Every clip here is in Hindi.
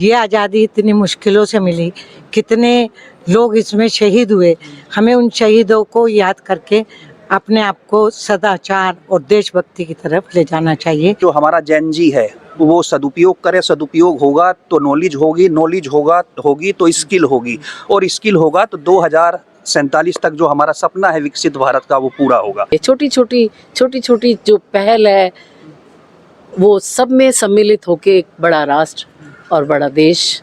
ये आज़ादी इतनी मुश्किलों से मिली, कितने लोग इसमें शहीद हुए। हमें उन शहीदों को याद करके अपने आप को सदाचार और देशभक्ति की तरफ ले जाना चाहिए। जो हमारा जैन जी है वो सदुपयोग करे, सदुपयोग होगा तो नॉलेज होगी, नॉलेज होगी तो स्किल होगी, और स्किल होगा तो 2047 तक जो हमारा सपना है विकसित भारत का वो पूरा होगा। छोटी छोटी जो पहल है वो सब में सम्मिलित होकर एक बड़ा राष्ट्र और बड़ा देश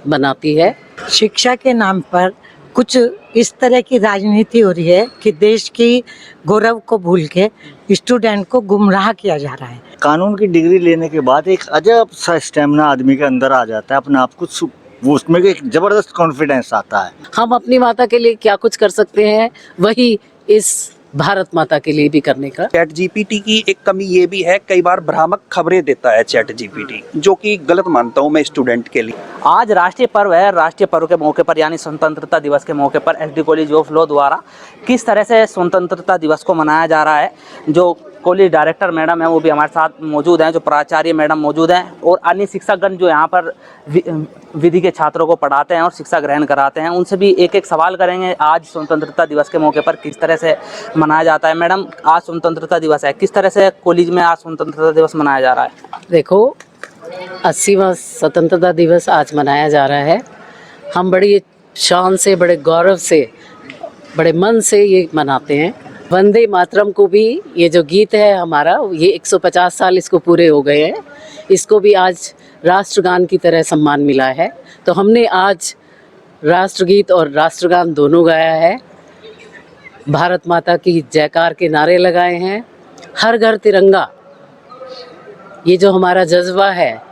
बनाती है। शिक्षा के नाम पर कुछ इस तरह की राजनीति हो रही है कि देश की गौरव को भूल के स्टूडेंट को गुमराह किया जा रहा है। कानून की डिग्री लेने के बाद एक अजब सा स्टेमिना आदमी के अंदर आ जाता है, अपने आप को वो उसमें एक जबरदस्त कॉन्फिडेंस आता है। हम अपनी माता के लिए क्या कुछ कर सकते हैं वही इस भारत माता के लिए भी करने का। चैट जीपीटी की एक कमी ये भी है, कई बार भ्रामक खबरें देता है चैट जीपीटी, जो कि गलत मानता हूँ मैं स्टूडेंट के लिए। आज राष्ट्रीय पर्व है। राष्ट्रीय पर्व के मौके पर यानी स्वतंत्रता दिवस के मौके पर एसडी कॉलेज ऑफ लॉ द्वारा किस तरह से स्वतंत्रता दिवस को मनाया जा रहा है, जो कॉलेज डायरेक्टर मैडम है वो भी हमारे साथ मौजूद हैं, जो प्राचार्य मैडम मौजूद हैं, और अन्य शिक्षकगण जो यहाँ पर विधि के छात्रों को पढ़ाते हैं और शिक्षा ग्रहण कराते हैं, उनसे भी एक एक सवाल करेंगे। आज स्वतंत्रता दिवस के मौके पर किस तरह से मनाया जाता है। मैडम, आज स्वतंत्रता दिवस है, किस तरह से कॉलेज में आज स्वतंत्रता दिवस मनाया जा रहा है? देखो, 80वां स्वतंत्रता दिवस आज मनाया जा रहा है। हम बड़ी शान से, बड़े गौरव से, बड़े मन से ये मनाते हैं। वंदे मातरम को भी, ये जो गीत है हमारा, ये 150 साल इसको पूरे हो गए हैं, इसको भी आज राष्ट्रगान की तरह सम्मान मिला है। तो हमने आज राष्ट्रगीत और राष्ट्रगान दोनों गाया है, भारत माता की जयकार के नारे लगाए हैं, हर घर तिरंगा, ये जो हमारा जज्बा है,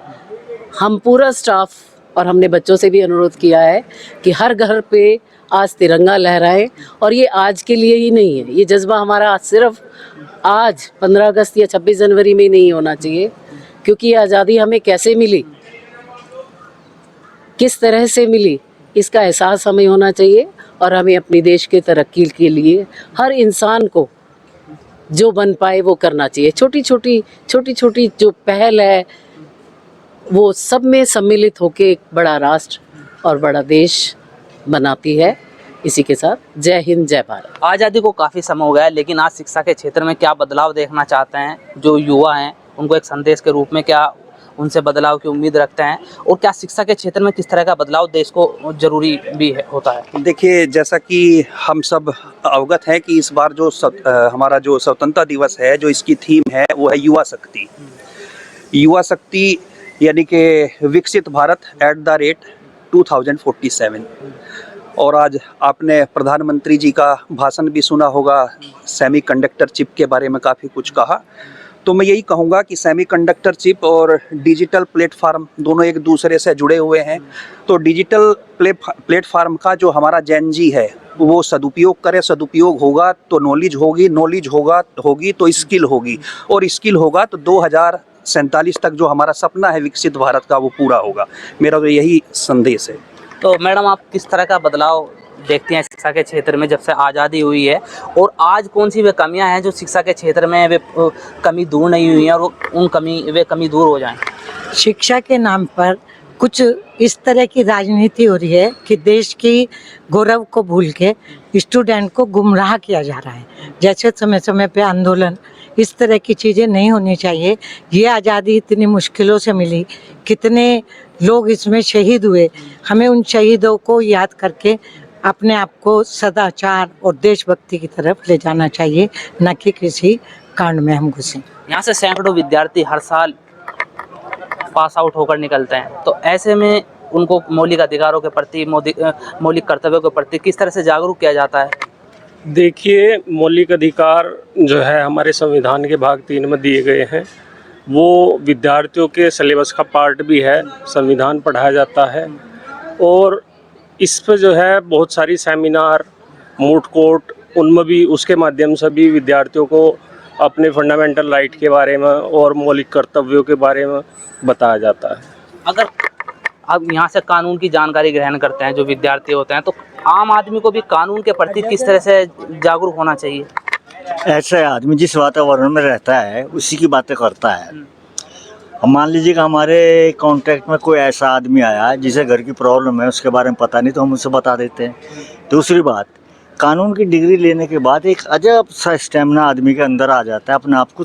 हम पूरा स्टाफ और हमने बच्चों से भी अनुरोध किया है कि हर घर पे आज तिरंगा लहराए। और ये आज के लिए ही नहीं है, ये जज्बा हमारा सिर्फ आज 15 अगस्त या 26 जनवरी में नहीं होना चाहिए, क्योंकि ये आज़ादी हमें कैसे मिली, किस तरह से मिली, इसका एहसास हमें होना चाहिए। और हमें अपने देश के तरक्की के लिए हर इंसान को जो बन पाए वो करना चाहिए। छोटी छोटी जो पहल है वो सब में सम्मिलित होकर एक बड़ा राष्ट्र और बड़ा देश बनाती है। इसी के साथ जय हिंद, जय भारत। आज़ादी को काफ़ी समय हो गया है, लेकिन आज शिक्षा के क्षेत्र में क्या बदलाव देखना चाहते हैं जो युवा हैं, उनको एक संदेश के रूप में क्या उनसे बदलाव की उम्मीद रखते हैं, और क्या शिक्षा के क्षेत्र में किस तरह का बदलाव देश को जरूरी भी होता है? देखिए, जैसा कि हम सब अवगत हैं कि इस बार जो हमारा जो स्वतंत्रता दिवस है, जो इसकी थीम है वो है युवा शक्ति। युवा शक्ति यानी कि विकसित भारत @ 2047। और आज आपने प्रधानमंत्री जी का भाषण भी सुना होगा, सेमीकंडक्टर चिप के बारे में काफ़ी कुछ कहा। तो मैं यही कहूँगा कि सेमीकंडक्टर चिप और डिजिटल प्लेटफार्म दोनों एक दूसरे से जुड़े हुए हैं। तो डिजिटल प्लेटफार्म का जो हमारा जैन जी है वो सदुपयोग करे, सदुपयोग होगा तो नॉलेज होगी, नॉलेज होगी तो स्किल होगी, और स्किल होगा तो 2047 तक जो हमारा सपना है विकसित भारत का वो पूरा होगा। मेरा तो यही संदेश है। तो मैडम, आप किस तरह का बदलाव देखती हैं शिक्षा के क्षेत्र में जब से आज़ादी हुई है, और आज कौन सी वे कमियां हैं जो शिक्षा के क्षेत्र में वे कमी दूर नहीं हुई हैं और वे कमी दूर हो जाएं? शिक्षा के नाम पर कुछ इस तरह की राजनीति हो रही है कि देश की गौरव को भूल के स्टूडेंट को गुमराह किया जा रहा है। जैसे समय समय पे आंदोलन, इस तरह की चीज़ें नहीं होनी चाहिए। ये आज़ादी इतनी मुश्किलों से मिली, कितने लोग इसमें शहीद हुए। हमें उन शहीदों को याद करके अपने आप को सदाचार और देशभक्ति की तरफ ले जाना चाहिए, न कि किसी कांड में हम घुसें। यहाँ से सैकड़ों विद्यार्थी हर साल पास आउट होकर निकलते हैं, तो ऐसे में उनको मौलिक अधिकारों के प्रति, मौलिक कर्तव्यों के प्रति किस तरह से जागरूक किया जाता है? देखिए, मौलिक अधिकार जो है हमारे संविधान के भाग 3 में दिए गए हैं, वो विद्यार्थियों के सिलेबस का पार्ट भी है, संविधान पढ़ाया जाता है। और इस पर जो है बहुत सारी सेमिनार, मूट कोर्ट, उनमें भी उसके माध्यम से भी विद्यार्थियों को अपने फंडामेंटल राइट के बारे में और मौलिक कर्तव्यों के बारे में बताया जाता है। अगर आप यहाँ से कानून की जानकारी ग्रहण करते हैं जो विद्यार्थी होते हैं, तो आम आदमी को भी कानून के प्रति किस तरह से जागरूक होना चाहिए? ऐसे आदमी जिस वातावरण में रहता है उसी की बातें करता है। अब मान लीजिए कि हमारे कांटेक्ट में कोई ऐसा आदमी आया है जिसे घर की प्रॉब्लम है, उसके बारे में पता नहीं, तो हम उसे बता देते हैं। दूसरी बात, कानून की डिग्री लेने के बाद एक अजब सा स्टेमिना आदमी के अंदर आ जाता है, अपने आप को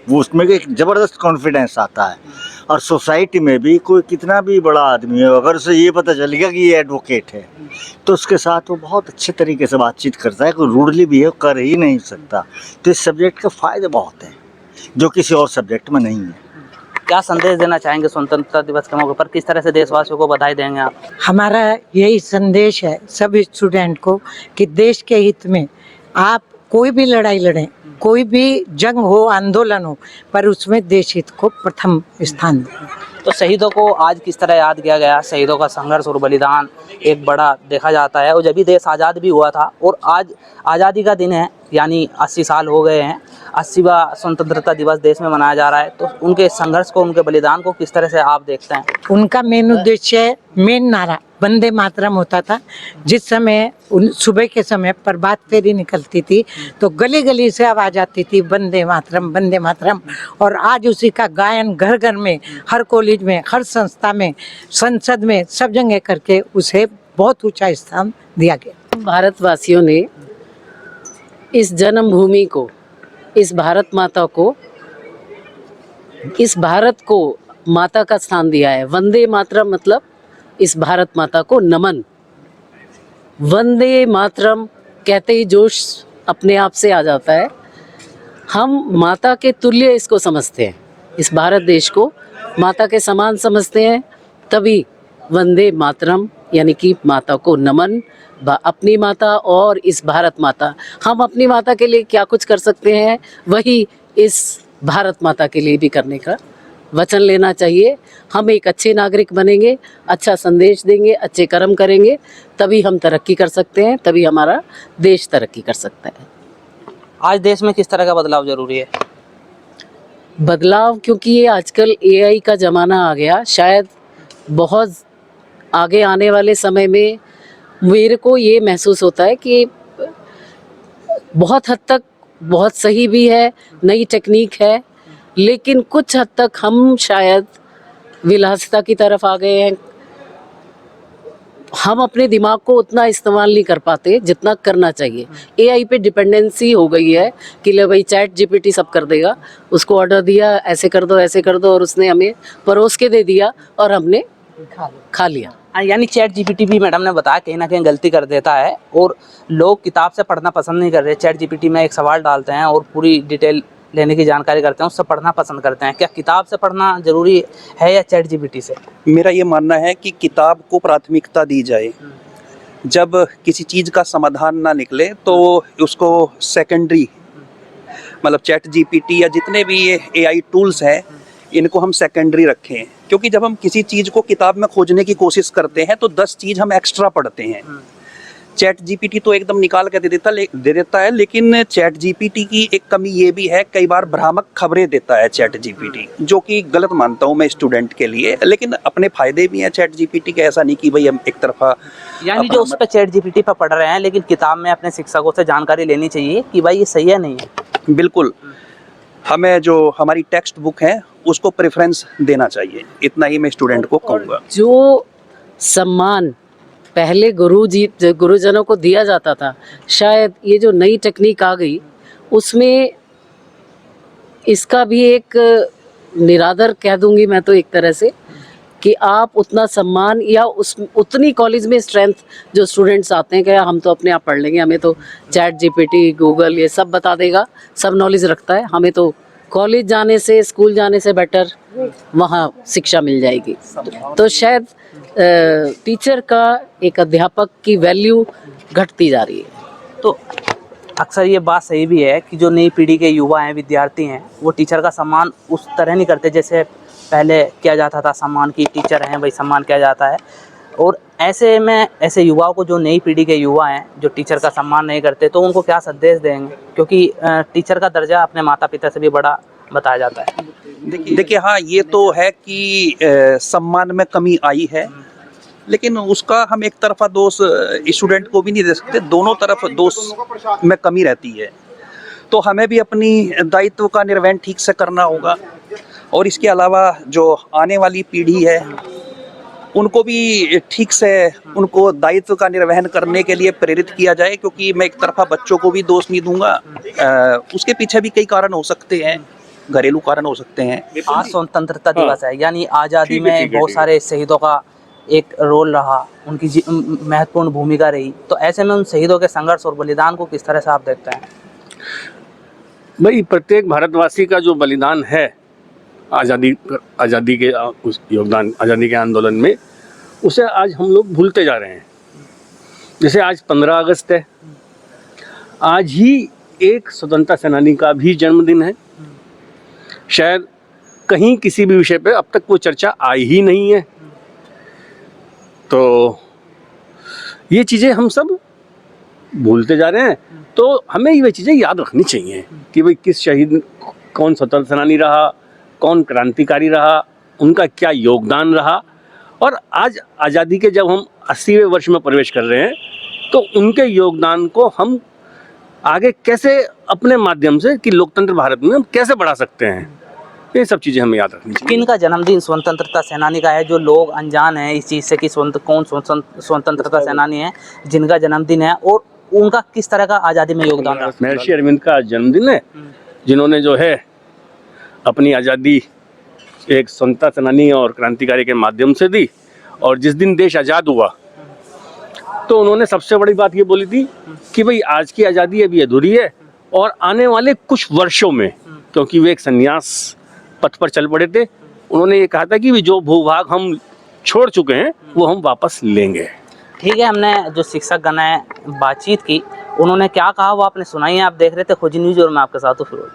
वो उसमें एक ज़बरदस्त कॉन्फिडेंस आता है। और सोसाइटी में भी कोई कितना भी बड़ा आदमी है, अगर उसे ये पता चल गया कि ये एडवोकेट है, तो उसके साथ वो बहुत अच्छे तरीके से बातचीत करता है, कोई रूडली बिहेव कर ही नहीं सकता। तो इस सब्जेक्ट के फ़ायदे बहुत हैं जो किसी और सब्जेक्ट में नहीं है। क्या संदेश देना चाहेंगे स्वतंत्रता दिवस के मौके पर? किस तरह से देशवासियों को बधाई देंगे आप? हमारा यही संदेश है सभी स्टूडेंट को कि देश के हित में आप कोई भी लड़ाई लड़ें, कोई भी जंग हो, आंदोलन हो, पर उसमें देश हित को प्रथम स्थान दें। तो शहीदों को आज किस तरह याद किया गया? शहीदों का संघर्ष और बलिदान एक बड़ा देखा जाता है, और जब भी देश आज़ाद भी हुआ था, और आज आज़ादी का दिन है, यानी 80 साल हो गए हैं, 80वां स्वतंत्रता दिवस देश में मनाया जा रहा है। तो उनके संघर्ष को, उनके बलिदान को किस तरह से आप देखते हैं? उनका मेन उद्देश्य, मेन नारा वंदे मातरम होता था। जिस समय सुबह के समय प्रभात फेरी निकलती थी तो गली गली से आवाज आती थी वंदे मातरम, वंदे मातरम। और आज उसी का गायन घर घर में, हर कॉलेज में, हर संस्था में, संसद में, सब जगह करके उसे बहुत ऊंचा स्थान दिया गया। भारतवासियों ने इस जन्मभूमि को, इस भारत माता को, इस भारत को माता का स्थान दिया है। वंदे मातरम मतलब इस भारत माता को नमन। वंदे मातरम कहते ही जोश अपने आप से आ जाता है। हम माता के तुल्य इसको समझते हैं, इस भारत देश को माता के समान समझते हैं, तभी वंदे मातरम यानी कि माता को नमन। अपनी माता और इस भारत माता, हम अपनी माता के लिए क्या कुछ कर सकते हैं, वही इस भारत माता के लिए भी करने का वचन लेना चाहिए। हम एक अच्छे नागरिक बनेंगे, अच्छा संदेश देंगे, अच्छे कर्म करेंगे, तभी हम तरक्की कर सकते हैं, तभी हमारा देश तरक्की कर सकता है। आज देश में किस तरह का बदलाव जरूरी है? बदलाव, क्योंकि ये आजकल AI का ज़माना आ गया, शायद बहुत आगे आने वाले समय में मेरे को ये महसूस होता है कि बहुत हद तक बहुत सही भी है, नई टेक्निक है, लेकिन कुछ हद तक हम शायद विलासिता की तरफ आ गए हैं। हम अपने दिमाग को उतना इस्तेमाल नहीं कर पाते जितना करना चाहिए। AI पे डिपेंडेंसी हो गई है कि ले भाई चैट GPT सब कर देगा, उसको ऑर्डर दिया, ऐसे कर दो, ऐसे कर दो, और उसने हमें परोस के दे दिया और हमने खा लिया। यानी चैट GPT भी मैडम ने बताया कहीं ना कहीं गलती कर देता है, और लोग किताब से पढ़ना पसंद नहीं कर रहे। चैट GPT में एक सवाल डालते हैं और पूरी डिटेल लेने की जानकारी करते हैं, उससे पढ़ना पसंद करते हैं। क्या किताब से पढ़ना जरूरी है या चैट GPT से? मेरा ये मानना है कि किताब को प्राथमिकता दी जाए। जब किसी चीज़ का समाधान ना निकले तो उसको सेकेंडरी, मतलब चैट GPT या जितने भी ये AI टूल्स हैं, इनको हम सेकेंडरी रखें। क्योंकि जब हम किसी चीज़ को किताब में खोजने की कोशिश करते हैं तो 10 चीज़ हम एक्स्ट्रा पढ़ते हैं। चैट GPT तो एकदम निकाल के दे देता है, लेकिन चैट GPT की एक कमी ये भी है, कई बार भ्रामक खबरें देता है चैट GPT, जो कि गलत मानता हूँ मैं स्टूडेंट के लिए। लेकिन अपने फायदे भी हैं चैट GPT के, ऐसा नहीं कि भाई हम एक तरफा। यानी जो उस पर चैट GPT पर पढ़ रहे हैं, लेकिन किताब में अपने शिक्षकों से जानकारी लेनी चाहिए कि भाई ये सही है नहीं है। बिल्कुल, हमें जो हमारी टेक्स्ट बुक है उसको प्रेफरेंस देना चाहिए, इतना ही मैं स्टूडेंट को कहूँगा। जो सम्मान पहले गुरुजनों को दिया जाता था, शायद ये जो नई टेक्निक आ गई उसमें इसका भी एक निरादर कह दूंगी मैं तो, एक तरह से, कि आप उतना सम्मान या उतनी कॉलेज में स्ट्रेंथ जो स्टूडेंट्स आते हैं कि हम तो अपने आप पढ़ लेंगे, हमें तो चैट GPT, गूगल ये सब बता देगा, सब नॉलेज रखता है, हमें तो कॉलेज जाने से, स्कूल जाने से बेटर वहाँ शिक्षा मिल जाएगी। तो शायद टीचर का, एक अध्यापक की वैल्यू घटती जा रही है। तो अक्सर ये बात सही भी है कि जो नई पीढ़ी के युवा हैं, विद्यार्थी हैं, वो टीचर का सम्मान उस तरह नहीं करते जैसे पहले किया जाता था। सम्मान की टीचर हैं भाई, सम्मान किया जाता है। और ऐसे में ऐसे युवाओं को, जो नई पीढ़ी के युवा हैं जो टीचर का सम्मान नहीं करते, तो उनको क्या संदेश देंगे? क्योंकि टीचर का दर्जा अपने माता पिता से भी बड़ा बताया जाता है। देखिए, हाँ, ये तो है कि सम्मान में कमी आई है, लेकिन उसका हम एक तरफा दोष स्टूडेंट को भी नहीं दे सकते, दोनों तरफ दोष में कमी रहती है। तो हमें भी अपनी दायित्व का निर्वहन ठीक से करना होगा। और इसके अलावा जो आने वाली पीढ़ी है उनको भी ठीक से उनको दायित्व का निर्वहन करने के लिए प्रेरित किया जाए, क्योंकि मैं एक तरफा बच्चों को भी दोष नहीं दूंगा, उसके पीछे भी कई कारण हो सकते हैं, घरेलू कारण हो सकते हैं। आज स्वतंत्रता दिवस है, यानी आज़ादी में बहुत सारे शहीदों का एक रोल रहा, उनकी महत्वपूर्ण भूमिका रही, तो ऐसे में उन शहीदों के संघर्ष और बलिदान को किस तरह से आप देखते हैं? भाई प्रत्येक भारतवासी का जो बलिदान है आज़ादी के उस योगदान, आज़ादी के आंदोलन में, उसे आज हम लोग भूलते जा रहे हैं। जैसे आज 15 अगस्त है, आज ही एक स्वतंत्रता सेनानी का भी जन्मदिन है। शायद कहीं किसी भी विषय पे अब तक वो चर्चा आई ही नहीं है। तो ये चीज़ें हम सब भूलते जा रहे हैं, तो हमें ये चीज़ें याद रखनी चाहिए कि भाई किस शहीद, कौन स्वतंत्रता सेनानी रहा, कौन क्रांतिकारी रहा, उनका क्या योगदान रहा। और आज आज़ादी के जब हम 80वें वर्ष में प्रवेश कर रहे हैं, तो उनके योगदान को हम आगे कैसे अपने माध्यम से कि लोकतंत्र भारत में हम कैसे बढ़ा सकते हैं, ये सब चीज़ें हमें याद रखनी चाहिए। किनका जन्मदिन स्वतंत्रता सेनानी का है? जो लोग अनजान हैं इस चीज़ से कि कौन स्वतंत्रता सेनानी है जिनका जन्मदिन है, और उनका किस तरह का आज़ादी में योगदान रहा? महर्षि अरविंद का जन्मदिन है, जिन्होंने जो है अपनी आज़ादी एक स्वतंत्रता सेनानी और क्रांतिकारी के माध्यम से दी। और जिस दिन देश आज़ाद हुआ तो उन्होंने सबसे बड़ी बात ये बोली थी कि भाई आज की आज़ादी अभी अधूरी है, और आने वाले कुछ वर्षों में, क्योंकि वे एक संन्यास पथ पर चल पड़े थे, उन्होंने ये कहा था कि जो भूभाग हम छोड़ चुके हैं वो हम वापस लेंगे। ठीक है, हमने जो शिक्षक गण है बातचीत की, उन्होंने क्या कहा वो आपने सुनाई है। आप देख रहे थे खोजी न्यूज़ और मैं आपके साथ हूँ फिरोज।